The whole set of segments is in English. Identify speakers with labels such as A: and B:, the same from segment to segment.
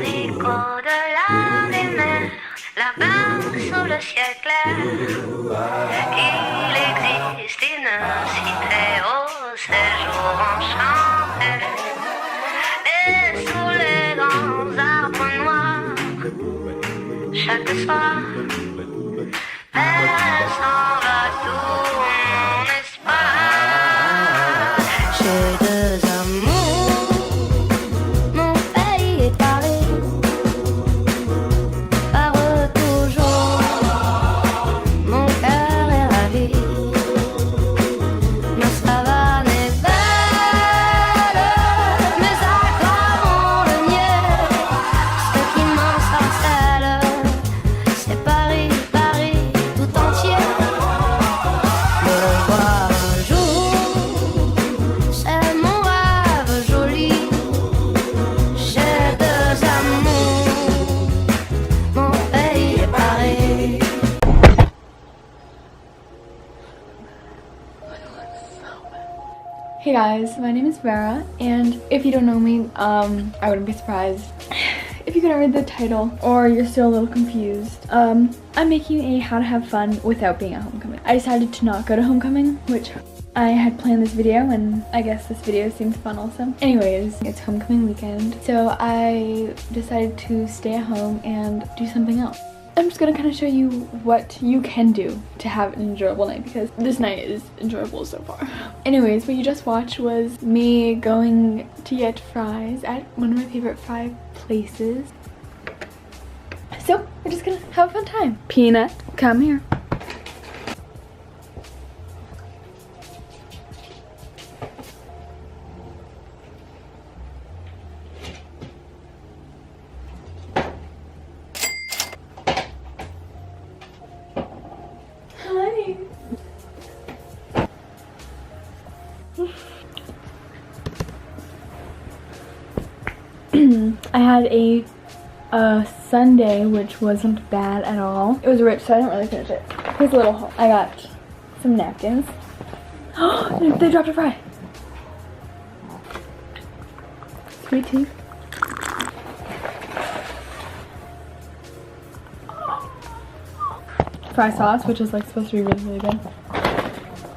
A: dit qu'au-delà des mers, là-bas sous le ciel clair, il existe une cité au séjour enchanté. Et sous les grands arbres noirs, chaque soir, elle s'en va tout mon espoir. J'ai deux amours, mon pays est Paris, par eux toujours, mon cœur est ravi. Ma savane est belle, mes acclamons le mieux, ce qui m'ensorcelle, c'est Paris, Paris tout entier. Le voir un jour, c'est mon rêve joli. J'ai deux amours, mon pays est Paris.
B: Hey guys, my name is Vera, and if you don't know me, I wouldn't be surprised if you couldn't read the title or you're still a little confused. I'm making a how to have fun without being at homecoming. I decided to not go to homecoming, which I had planned this video, and I guess this video seemed fun also. Anyways, it's homecoming weekend, so I decided to stay at home and do something else. I'm just gonna kind of show you what you can do to have an enjoyable night, because this night is enjoyable so far. Anyways, what you just watched was me going to get fries at one of my favorite fry places. So we're just gonna have a fun time. Peanut, come here. Hi. I had a sundae, which wasn't bad at all. It was rich, so I didn't really finish it. Here's a little haul. I got some napkins. They dropped a fry. Sweet tea. Fry sauce, which is like supposed to be really, really good.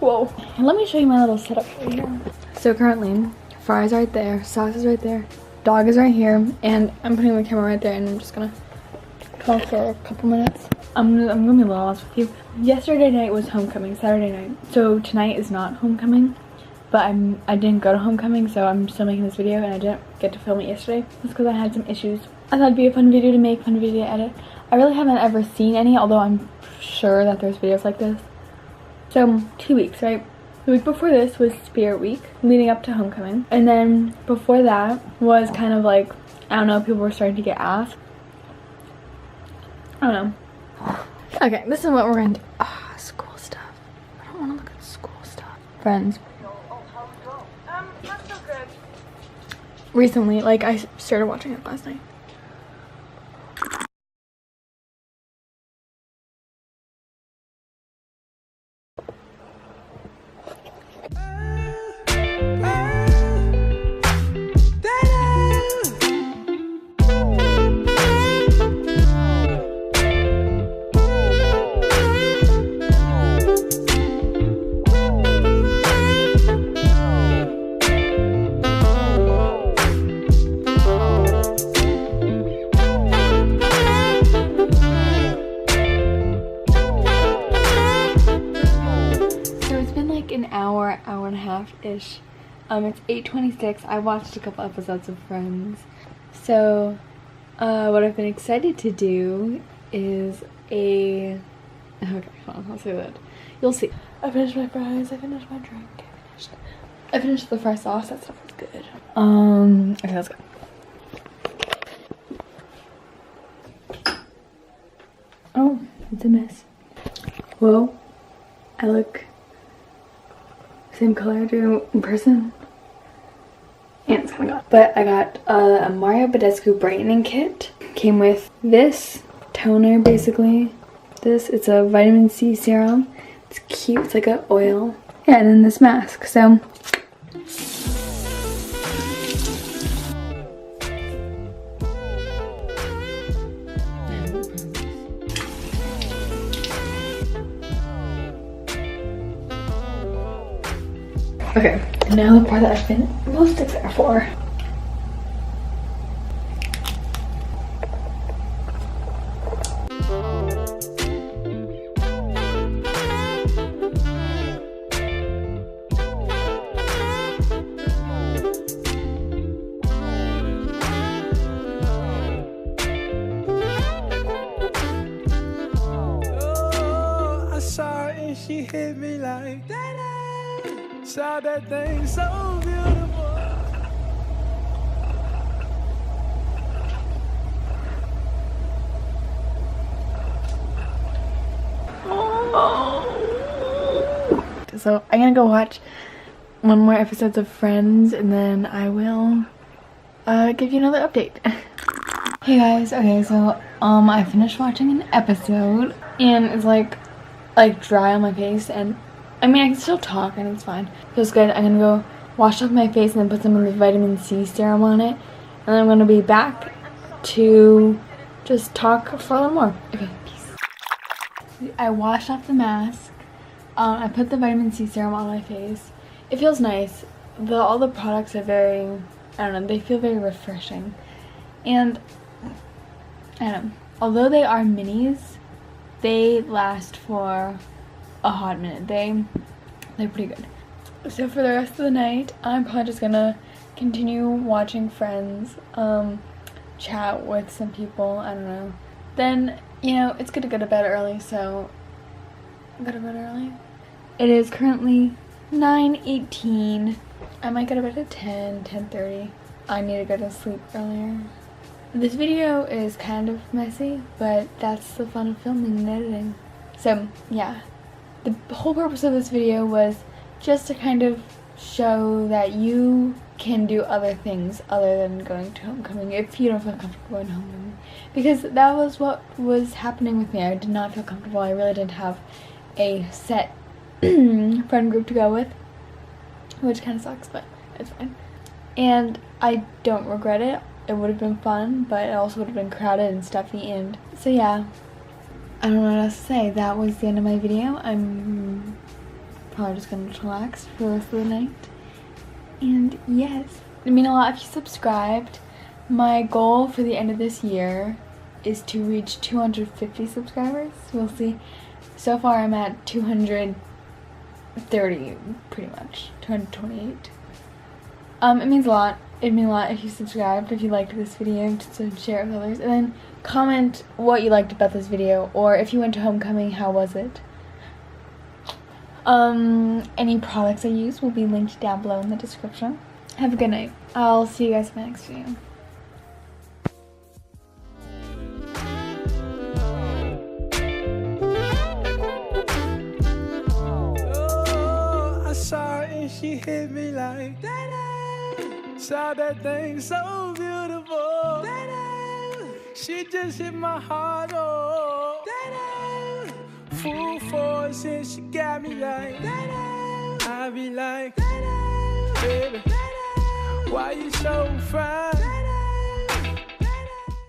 B: Whoa. And let me show you my little setup right here. So currently, fries right there, sauce is right there, dog is right here, and I'm putting the camera right there, and I'm just gonna talk for a couple minutes. I'm gonna be a little honest with you. Yesterday night was homecoming, Saturday night. So tonight is not homecoming, but I didn't go to homecoming, so I'm still making this video, and I didn't get to film it yesterday. That's because I had some issues. I thought it'd be a fun video to make, fun video to edit. I really haven't ever seen any, although I'm sure that there's videos like this. So 2 weeks, right? The week before this was Spirit Week, leading up to homecoming. And then before that was kind of like, I don't know, people were starting to get asked. I don't know. Okay, this is what we're gonna do. Ah, school stuff. I don't want to look at school stuff. Friends.
C: Not so good.
B: Recently, like I started watching it last night. Hour and a half-ish. It's 8:26. I watched a couple episodes of Friends. So, what I've been excited to do is okay, hold on, I'll say that. You'll see. I finished my fries, I finished my drink, I finished the fry sauce, that stuff was good. Okay, let's go. Oh, it's a mess. Whoa, I look same color I do in person. And it's kind of gone. But I got a Mario Badescu brightening kit. Came with this toner, basically. It's a vitamin C serum. It's cute, it's like an oil. Yeah, and then this mask, so. Okay, now the part that I've been most excited for.
C: She hit me like that. Saw that thing so beautiful.
B: So I'm gonna go watch one more episode of Friends, and then I will give you another update. Hey guys, okay, so I finished watching an episode, and it's like dry on my face, and I mean I can still talk and it's fine. Feels good. I'm gonna go wash off my face and then put some of the vitamin C serum on it, and then I'm gonna be back to just talk for a little more. Okay, peace. I washed off the mask. I put the vitamin C serum on my face. It feels nice. All the products are very, I don't know, they feel very refreshing. And I don't know, although they are minis, they last for a hot minute. They're pretty good. So for the rest of the night, I'm probably just gonna continue watching Friends, chat with some people, I don't know. Then, you know, it's good to go to bed early, so go to bed early. It is currently 9:18. I might go to bed at 10:30. I need to go to sleep earlier. This video is kind of messy, but that's the fun of filming and editing. So yeah, the whole purpose of this video was just to kind of show that you can do other things other than going to homecoming if you don't feel comfortable going to homecoming. Because that was what was happening with me. I did not feel comfortable. I really didn't have a set friend group to go with, which kind of sucks, but it's fine. And I don't regret it. It would have been fun, but it also would have been crowded and stuffy, and so yeah, I don't know what else to say. That was the end of my video. I'm probably just gonna relax for the rest of the night. And yes, it'd mean a lot if you subscribed. My goal for the end of this year is to reach 250 subscribers. We'll see. So far I'm at 230, pretty much, 228. It means a lot. It'd mean a lot if you subscribed, if you liked this video, just to share it with others. And then comment what you liked about this video, or if you went to homecoming, how was it? Any products I use will be linked down below in the description. Have a good night. I'll see you guys in my next video.
C: Oh, I saw her and she hit me like that. Saw that thing so beautiful. She just hit my heart, oh. Full force and she got me like I be like, baby, why you so fine?